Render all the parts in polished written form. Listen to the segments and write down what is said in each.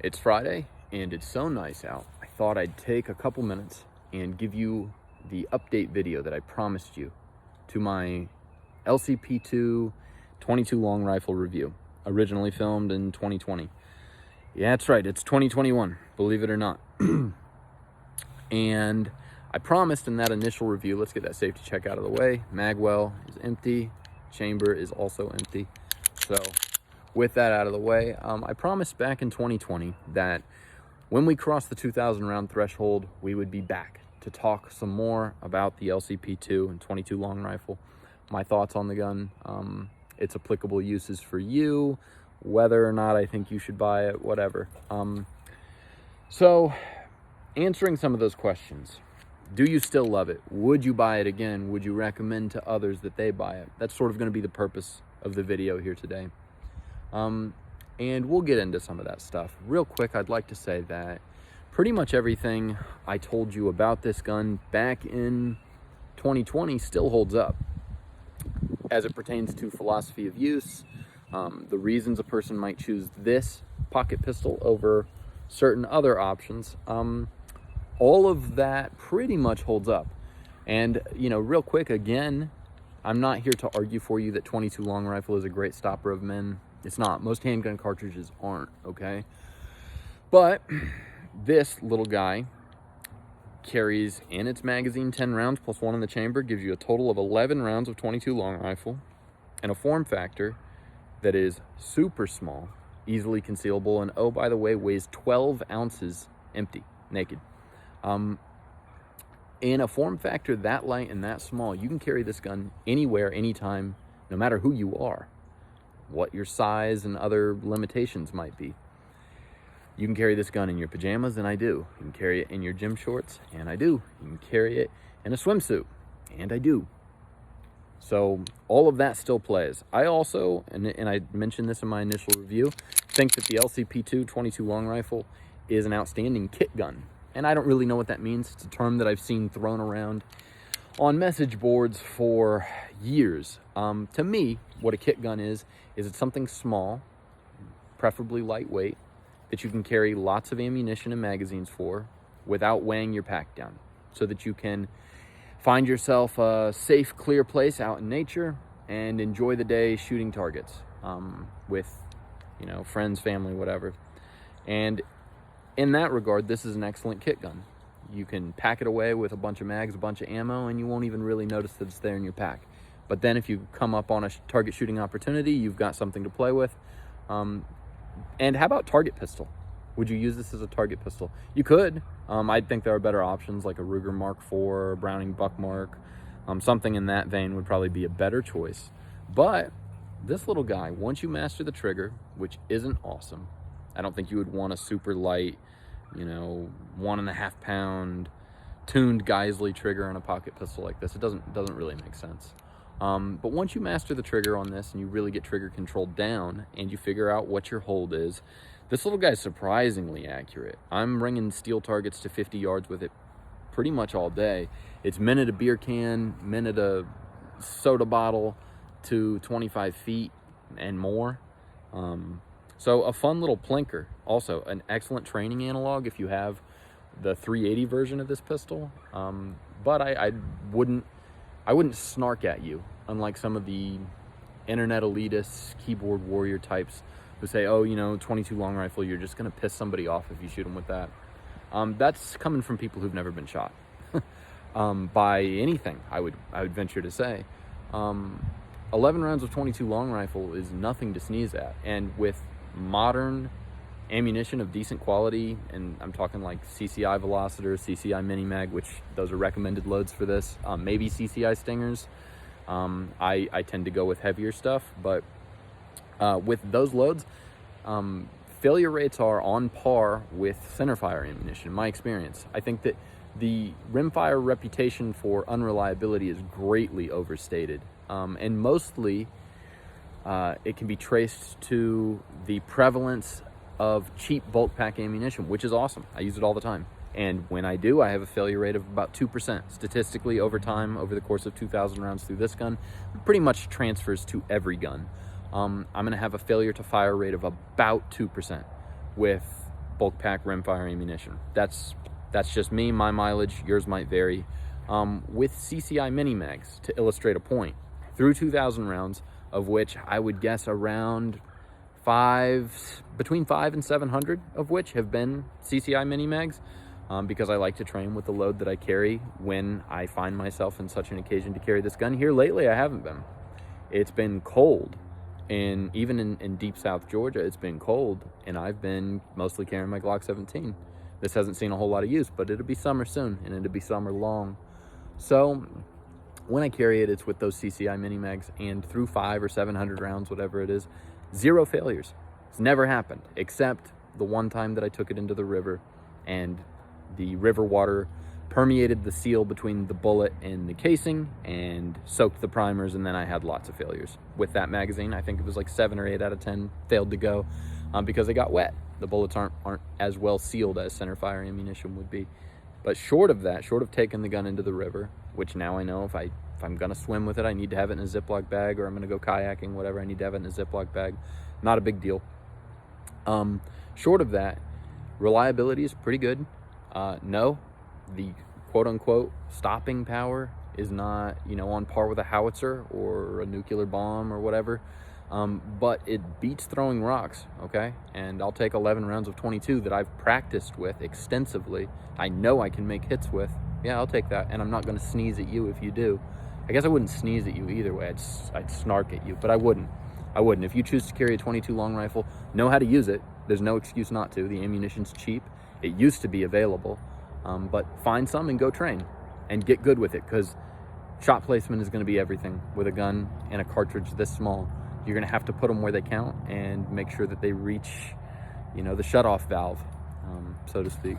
It's Friday and it's so nice out. I thought I'd take a couple minutes and give you the update video that I promised you to my LCP II 22 long rifle review, originally filmed in 2020. Yeah, that's right, it's 2021, believe it or not. And I promised in that initial review, let's get that safety check out of the way. Magwell is empty, chamber is also empty. So with that out of the way, I promised back in 2020 that when we crossed the 2,000 round threshold, we would be back to talk some more about the LCP II and 22 long rifle, my thoughts on the gun, its applicable uses for you, whether or not I think you should buy it, whatever. So answering some of those questions. Do you still love it? Would you buy it again? Would you recommend to others that they buy it? That's sort of going to be the purpose of the video here today. And we'll get into some of that stuff. Real quick, I'd like to say that pretty much everything I told you about this gun back in 2020 still holds up as it pertains to philosophy of use, the reasons a person might choose this pocket pistol over certain other options. All of that pretty much holds up. And, you know, real quick, again, I'm not here to argue for you that 22 long rifle is a great stopper of men. It's not. Most handgun cartridges aren't, okay? But this little guy carries in its magazine 10 rounds plus 1 in the chamber, gives you a total of 11 rounds of 22 long rifle, and a form factor that is super small, easily concealable, and oh, by the way, weighs 12 ounces empty, naked. In a form factor that light and that small, you can carry this gun anywhere, anytime, no matter who you are, what your size and other limitations might be. You can carry this gun in your pajamas, and I do. You can carry it in your gym shorts, and I do. You can carry it in a swimsuit, and I do. So all of that still plays. I also, and I mentioned this in my initial review, think that the LCP II 22 long rifle is an outstanding kit gun. And I don't really know what that means. It's a term that I've seen thrown around on message boards for years. To me, what a kit gun is it's something small, preferably lightweight, that you can carry lots of ammunition and magazines for without weighing your pack down, so that you can find yourself a safe, clear place out in nature and enjoy the day shooting targets with, you know, friends, family, whatever. And in that regard, this is an excellent kit gun. You can pack it away with a bunch of mags, a bunch of ammo, and you won't even really notice that it's there in your pack. But then if you come up on a target shooting opportunity, you've got something to play with. And how about target pistol? Would you use this as a target pistol? You could. I think there are better options like a Ruger Mark IV, Browning Buckmark. Something in that vein would probably be a better choice. But this little guy, once you master the trigger, which isn't awesome, I don't think you would want a super light, you know, 1.5 pound tuned Geisley trigger on a pocket pistol like this. It doesn't really make sense. But once you master the trigger on this and you really get trigger control down and you figure out what your hold is, this little guy is surprisingly accurate. I'm ringing steel targets to 50 yards with it pretty much all day. It's minute a beer can, minute a soda bottle to 25 feet and more. So a fun little plinker. Also an excellent training analog if you have the 380 version of this pistol. But I wouldn't snark at you, unlike some of the internet elitists, keyboard warrior types who say, oh, you know, 22 long rifle, you're just going to piss somebody off if you shoot them with that. That's coming from people who've never been shot by anything, I would venture to say. 11 rounds of 22 long rifle is nothing to sneeze at. And with modern ammunition of decent quality, and I'm talking like CCI Velocitors, CCI Mini Mag, which those are recommended loads for this, maybe CCI Stingers. I tend to go with heavier stuff, but with those loads, failure rates are on par with centerfire ammunition, in my experience. I think that the rimfire reputation for unreliability is greatly overstated, and mostly it can be traced to the prevalence of cheap bulk pack ammunition, which is awesome. I use it all the time. And when I do, I have a failure rate of about 2%. Statistically, over time, over the course of 2,000 rounds through this gun, it pretty much transfers to every gun. I'm going to have a failure to fire rate of about 2%, with bulk pack rimfire ammunition. That's just me. My mileage, yours might vary. With CCI mini mags, to illustrate a point, through 2,000 rounds, of which I would guess around between 500 and 700 of which have been CCI mini mags, because I like to train with the load that I carry when I find myself in such an occasion to carry this gun. Here lately, I haven't been. It's been cold, and even in deep South Georgia, it's been cold, and I've been mostly carrying my Glock 17. This hasn't seen a whole lot of use, but it'll be summer soon, and it'll be summer long. So when I carry it, it's with those CCI mini mags, and through 500 or 700 rounds, whatever it is, 0 failures. It's never happened, except the one time that I took it into the river, and the river water permeated the seal between the bullet and the casing and soaked the primers, and then I had lots of failures with that magazine. I think it was like 7 or 8 out of 10 failed to go because they got wet. The bullets aren't as well sealed as centerfire ammunition would be. But short of that, short of taking the gun into the river, which now I know if I'm gonna swim with it, I need to have it in a Ziploc bag, or I'm gonna go kayaking, whatever, I need to have it in a Ziploc bag. Not a big deal. Short of that, reliability is pretty good. No, the quote-unquote stopping power is not, on par with a howitzer or a nuclear bomb or whatever, but it beats throwing rocks, okay? And I'll take 11 rounds of 22 that I've practiced with extensively. I know I can make hits with. Yeah, I'll take that, and I'm not going to sneeze at you if you do. I guess I wouldn't sneeze at you either way. I'd snark at you, but I wouldn't. If you choose to carry a 22 long rifle, know how to use it. There's no excuse not to. The ammunition's cheap. It used to be available, but find some and go train and get good with it, because shot placement is going to be everything with a gun and a cartridge this small. You're going to have to put them where they count and make sure that they reach, the shutoff valve, so to speak.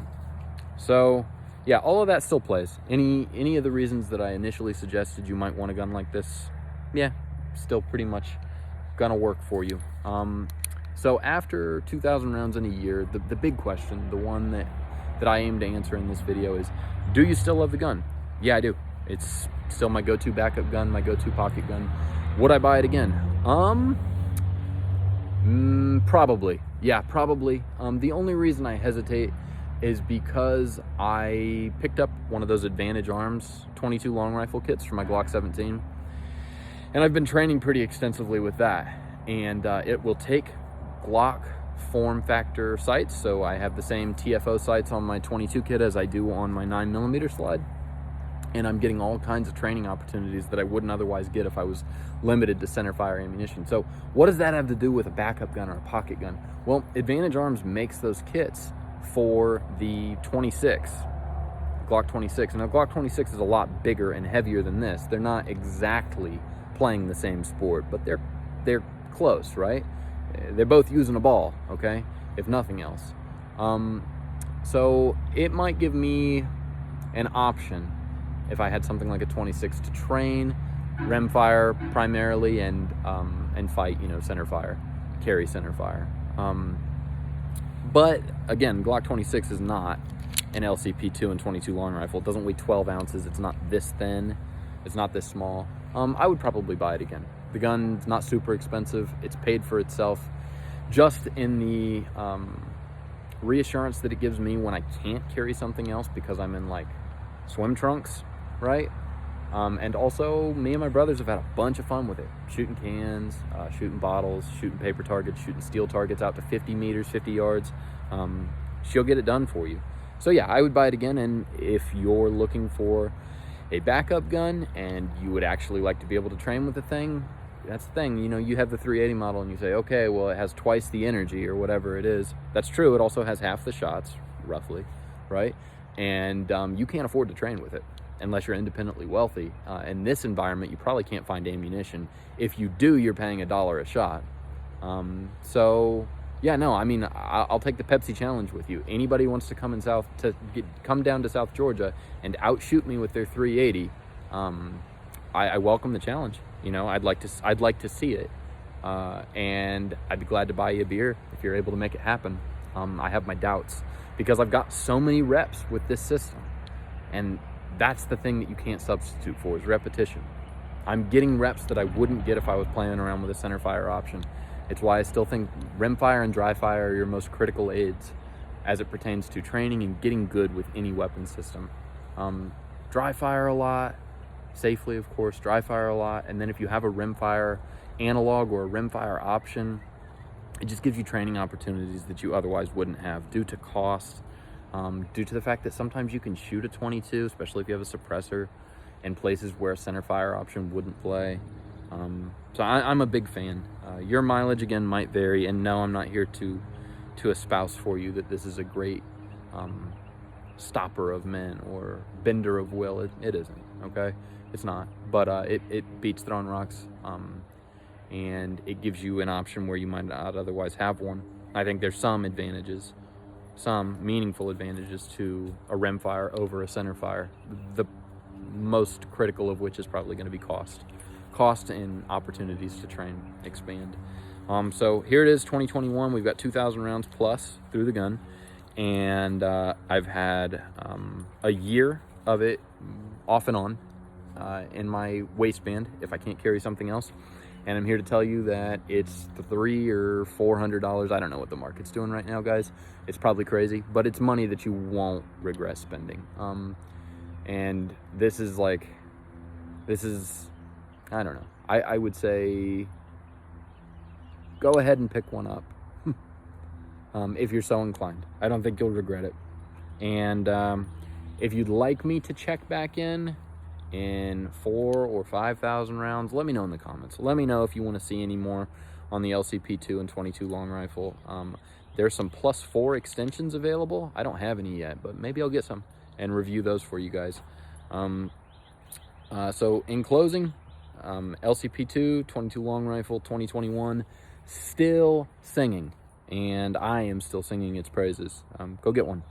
So yeah, all of that still plays. Any of the reasons that I initially suggested you might want a gun like this, yeah, still pretty much gonna work for you. So after 2,000 rounds in a year, the big question, the one that I aim to answer in this video is, do you still love the gun? Yeah, I do. It's still my go-to backup gun, my go-to pocket gun. Would I buy it again? Probably. Yeah, probably. The only reason I hesitate is because I picked up one of those Advantage Arms 22 long rifle kits for my Glock 17, and I've been training pretty extensively with that, and it will take Glock form factor sights. So I have the same TFO sights on my 22 kit as I do on my 9mm slide, and I'm getting all kinds of training opportunities that I wouldn't otherwise get if I was limited to centerfire ammunition. So what does that have to do with a backup gun or a pocket gun? Well, Advantage Arms makes those kits for the 26, Glock 26, and a Glock 26 is a lot bigger and heavier than this. They're not exactly playing the same sport, but they're close, right? They're both using a ball, okay, if nothing else. So it might give me an option if I had something like a 26 to train rimfire primarily and fight, centerfire, carry centerfire. But again, Glock 26 is not an LCP II and 22 long rifle. It doesn't weigh 12 ounces. It's not this thin. It's not this small. I would probably buy it again. The gun's not super expensive. It's paid for itself just in the reassurance that it gives me when I can't carry something else because I'm in like swim trunks, right? And also, me and my brothers have had a bunch of fun with it. Shooting cans, shooting bottles, shooting paper targets, shooting steel targets out to 50 meters, 50 yards. She'll get it done for you. So yeah, I would buy it again. And if you're looking for a backup gun and you would actually like to be able to train with the thing, that's the thing. You have the 380 model and you say, okay, well, it has twice the energy or whatever it is. That's true. It also has half the shots, roughly, right? And you can't afford to train with it unless you're independently wealthy. In this environment, you probably can't find ammunition. If you do, you're paying $1 a shot. So yeah, no, I mean, I'll take the Pepsi challenge with you. Anybody who wants to come come down to South Georgia and outshoot me with their 380, I welcome the challenge. I'd like to see it, and I'd be glad to buy you a beer if you're able to make it happen. I have my doubts because I've got so many reps with this system, and that's the thing that you can't substitute for, is repetition. I'm getting reps that I wouldn't get if I was playing around with a centerfire option. It's why I still think rimfire and dry fire are your most critical aids. as it pertains to training and getting good with any weapon system. Dry fire a lot, safely of course, dry fire a lot, and then if you have a rimfire analog or a rimfire option, it just gives you training opportunities that you otherwise wouldn't have due to cost, due to the fact that sometimes you can shoot a 22, especially if you have a suppressor, in places where a center fire option wouldn't play. So I'm a big fan. Your mileage again might vary, and no, I'm not here to espouse for you that this is a great stopper of men or bender of will. It isn't, okay? It's not, but it beats throwing rocks, and it gives you an option where you might not otherwise have one. I think there's some advantages, some meaningful advantages to a rimfire over a center fire. The most critical of which is probably going to be cost and opportunities to train, expand. So here it is, 2021. We've got 2,000 rounds plus through the gun, and I've had a year of it off and on in my waistband if I can't carry something else. And I'm here to tell you that it's $300 or $400. I don't know what the market's doing right now, guys. It's probably crazy, but it's money that you won't regret spending. And this is, I don't know. I would say go ahead and pick one up if you're so inclined. I don't think you'll regret it. And if you'd like me to check back in 4,000 or 5,000 rounds, let me know in the comments. Let me know if you want to see any more on the LCP II and 22 long rifle. There's some +4 extensions available. I don't have any yet, but maybe I'll get some and review those for you guys. So in closing, LCP II, 22 long rifle, 2021, still singing, and I am still singing its praises. Go get one.